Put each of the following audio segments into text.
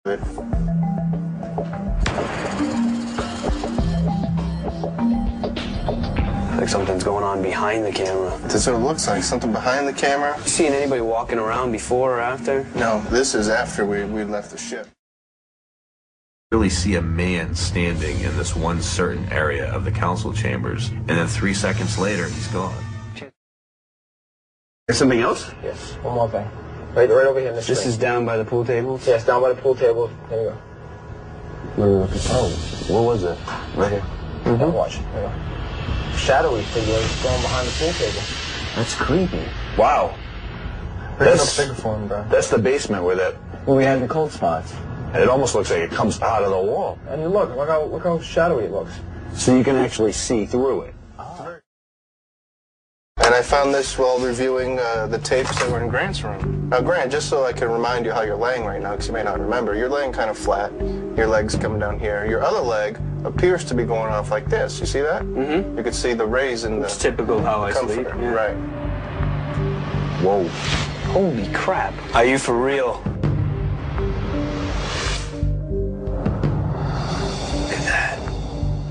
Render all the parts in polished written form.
Like something's going on behind the camera. That's what it looks like, something behind the camera. You seen anybody walking around before or after? No, this is after we left the ship. Really see a man standing in this one certain area of the council chambers, and then 3 seconds later, he's gone. There's something else? Yes, one more thing. Right over here in this This screen. is down by the pool tables? Yes, down by the pool table. There you go. Oh, what was it? Right here. Now watch. There you go. Shadowy figure is going behind the pool table. That's creepy. Wow. That's bigger for him, bro. That's the basement where that. Well, we had the cold spots. And it almost looks like it comes out of the wall. And you look how shadowy it looks. So you can actually see through it. And I found this while reviewing the tapes that were in Grant's room. Now, Grant, just so I can remind you how you're laying right now, because you may not remember, you're laying kind of flat. Your leg's coming down here. Your other leg appears to be going off like this. You see that? Mm-hmm. You can see the rays in the It's typical how I comforter. sleep. Yeah. Right. Whoa. Holy crap. Are you for real? Look at that.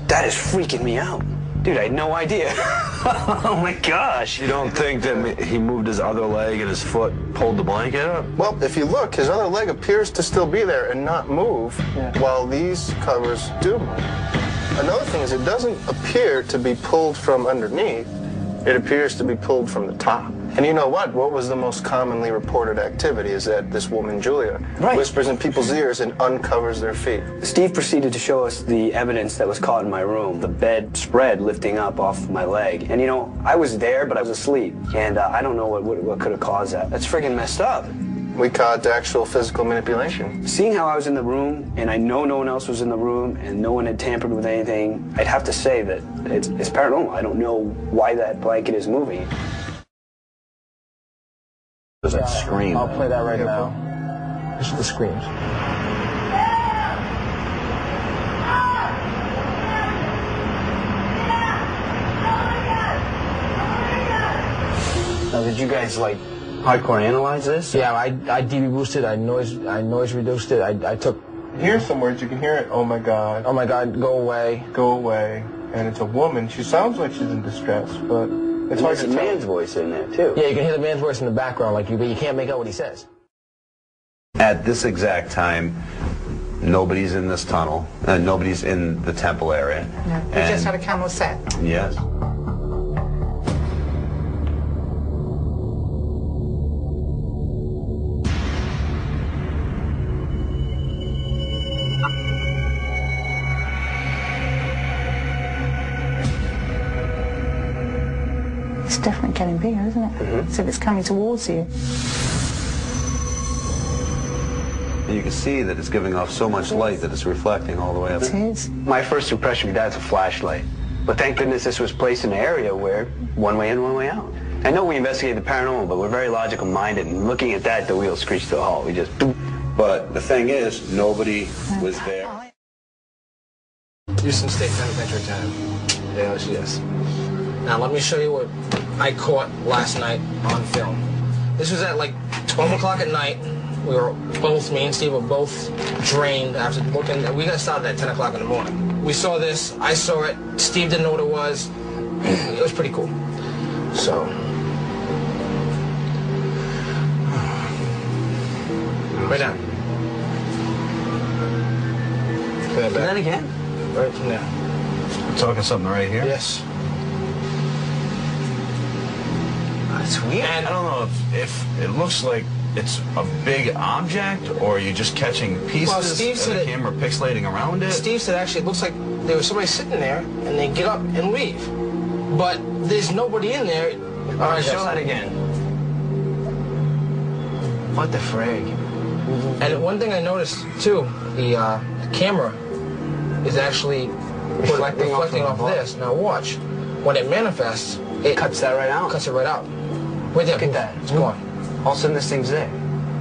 That is freaking me out. Dude, I had no idea. Oh my gosh. You don't think that he moved his other leg and his foot pulled the blanket up? Well, if you look, his other leg appears to still be there and not move, while these covers do move. Another thing is it doesn't appear to be pulled from underneath. It appears to be pulled from the top. And you know what? What was the most commonly reported activity is that this woman, Julia, whispers in people's ears and uncovers their feet. Steve proceeded to show us the evidence that was caught in my room, the bed spread lifting up off my leg. And you know, I was there, but I was asleep. And I don't know what could have caused that. That's freaking messed up. We caught actual physical manipulation. Seeing how I was in the room, and I know no one else was in the room, and no one had tampered with anything, I'd have to say that it's paranormal. I don't know why that blanket is moving. There's that scream. I'll play that right now. This is the screams. Now, did you guys, like, hardcore analyze this? Yeah, I dB boosted, I noise reduced it, I took... Here's some words, you can hear it, oh my God, go away. go away. And it's a woman. She sounds like she's in distress, but it's hard There's to a tell. man's voice in there, too. Yeah, you can hear the man's voice in the background, but you can't make out what he says. At this exact time, nobody's in this tunnel, nobody's in the temple area. No, we just had a camera set. Yes. It's definitely getting bigger, isn't it? Mm-hmm. So it's coming towards you. And you can see that it's giving off so much light that it's reflecting all the way up. It is. My first impression of that's a flashlight. But thank goodness this was placed in an area where one way in, one way out. I know we investigate the paranormal, but we're very logical minded, and looking at that, the wheels screeched to a halt. We just... But the thing is, nobody was there. Houston State Penitentiary time. Yes. Now let me show you what I caught last night on film. This was at like 12 o'clock at night. We were both, me and Steve were both drained after looking. We got started at 10 o'clock in the morning. We saw this, I saw it, Steve didn't know what it was. It was pretty cool. So. Right down. And then again? Right from there. We're talking something right here? Yes. That's weird. And I don't know if it looks like it's a big object, or you're just catching pieces Well, Steve of said the it- camera pixelating around it. Steve said actually it looks like there was somebody sitting there and they get up and leave. But there's nobody in there. All right, show that again. What the frig? And one thing I noticed too, the camera is actually reflecting off of this. Now watch. When it manifests, it Cuts that right out. cuts it right out. Right there. Look at that. It's gone. All of a sudden, this thing's there.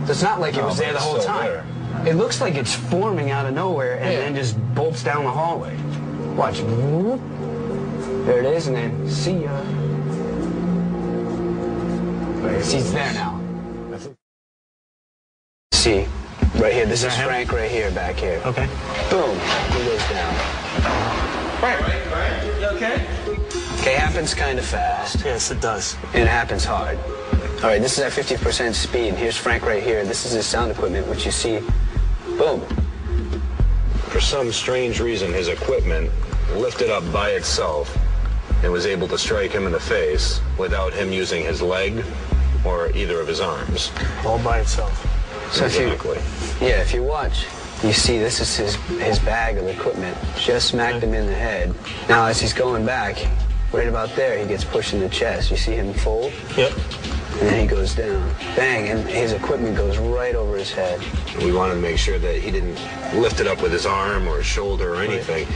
So it's not like it was but there the it's whole still time. there. It looks like it's forming out of nowhere and Yeah. then just bolts down the hallway. Watch. There it is, and then see ya. See, it's there now. See, Right here. This is Frank right here, back here. Okay. Boom. He goes down. Frank, you okay? Okay, happens kind of fast. Yes, it does. And it happens hard. All right, this is at 50% speed. And here's Frank right here. This is his sound equipment, which you see. Boom. For some strange reason, his equipment lifted up by itself and was able to strike him in the face without him using his leg or either of his arms. All by itself. So Exactly. if you watch, you see this is his bag of equipment. Just smacked him in the head. Now as he's going back, right about there, he gets pushed in the chest. You see him fold? Yep. And then he goes down. Bang, and his equipment goes right over his head. We wanted to make sure that he didn't lift it up with his arm or his shoulder or anything.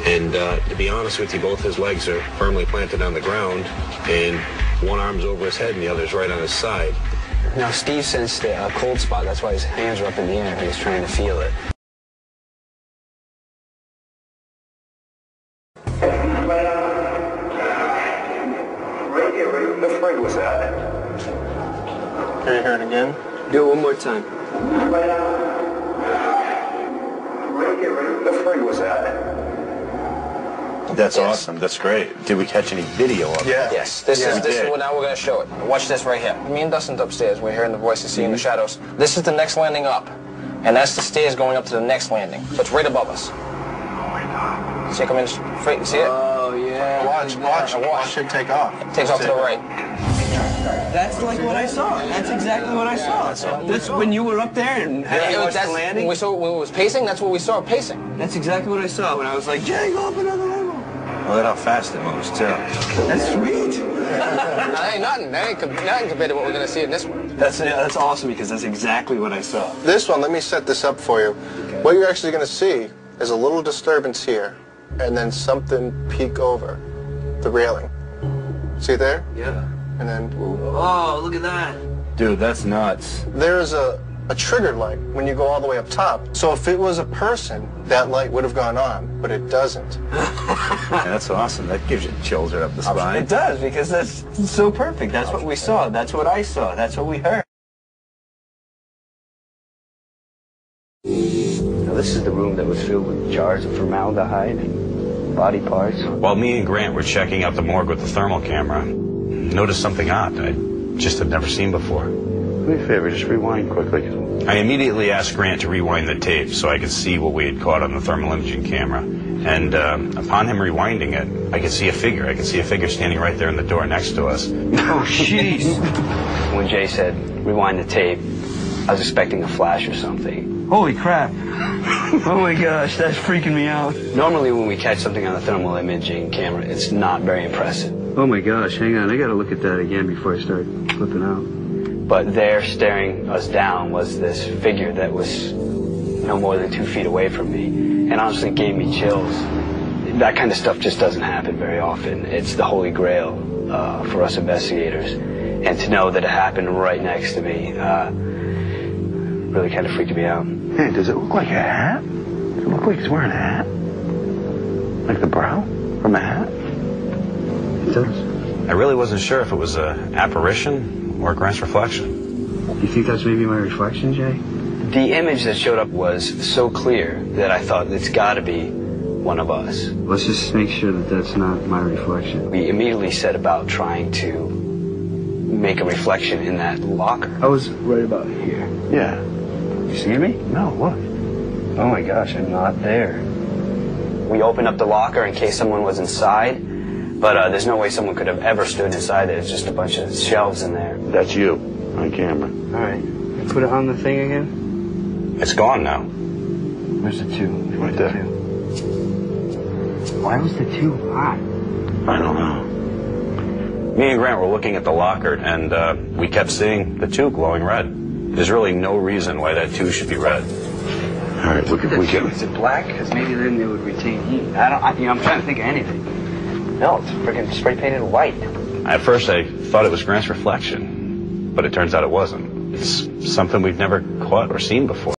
And to be honest with you, both his legs are firmly planted on the ground, and one arm's over his head and the other's right on his side. Now Steve sensed a cold spot. That's why his hands are up in the air. He's trying to feel it. Right here, right the frig was that? Can you hear it again? Do it one more time. Right here, right the frig was that? That's Yes. awesome. That's great. Did we catch any video of it? Yeah. Yes, this is what now we're gonna show it. Watch this right here. Me and Dustin's upstairs. We're hearing the voices, seeing the shadows. This is the next landing up, and that's the stairs going up to the next landing. So it's right above us. Oh my God. See it coming straight? See it? Oh, yeah. Watch it take off. Takes off to the right. That's like what I saw. That's exactly what I saw. That's when you were up there and I watched the landing. When we saw when it was pacing, that's what we saw pacing. That's exactly what I saw when I was like, Jay, go up another level. Look at how fast it moves, too. That's sweet. That ain't nothing. That ain't nothing compared to what we're gonna see in this one. That's awesome because that's exactly what I saw. This one, let me set this up for you. What you're actually going to see is a little disturbance here, and then something peek over the railing. See it there? Yeah. And then Oh, look at that. Dude, that's nuts. there's a trigger light when you go all the way up top. So if it was a person, that light would have gone on, but it doesn't. That's awesome. That gives you chills right up the It spine. does because that's so perfect. That's what we saw. That's what I saw. That's what we heard. Now, this is the room that was filled with jars of formaldehyde and body parts. While me and Grant were checking out the morgue with the thermal camera, noticed something odd I just had never seen before. Do me a favor, just rewind quickly. I immediately asked Grant to rewind the tape so I could see what we had caught on the thermal imaging camera. And upon him rewinding it, I could see a figure. I could see a figure standing right there in the door next to us. Oh, jeez. When Jay said, rewind the tape, I was expecting a flash or something. Holy crap. Oh my gosh, that's freaking me out. Normally when we catch something on the thermal imaging camera, it's not very impressive. Oh my gosh, hang on, I gotta look at that again before I start flipping out. But there, staring us down, was this figure that was no more than 2 feet away from me. And honestly, it gave me chills. That kind of stuff just doesn't happen very often. It's the holy grail for us investigators. And to know that it happened right next to me really kind of freaked me out. Hey, does it look like a hat? Does it look like he's wearing a hat? Like the brow from a hat? It does. I really wasn't sure if it was an apparition or Grant's reflection. You think that's maybe my reflection, Jay? The image that showed up was so clear that I thought it's got to be one of us. Let's just make sure that that's not my reflection. We immediately set about trying to make a reflection in that locker. I was right about here. Yeah. You see me? No, look. Oh my gosh, I'm not there. We opened up the locker in case someone was inside, but there's no way someone could have ever stood inside there. It's just a bunch of shelves in there. That's you on camera. All right. Put it on the thing again. It's gone now. Where's the 2? Right there. Why was the 2 hot? I don't know. Me and Grant were looking at the locker, and we kept seeing the 2 glowing red. There's really no reason why that 2 should be red. All right, look if we can. Is it black? Because maybe then it would retain heat. I'm trying to think of anything. No, it's freaking spray painted white. At first, I thought it was Grant's reflection, but it turns out it wasn't. It's something we've never caught or seen before.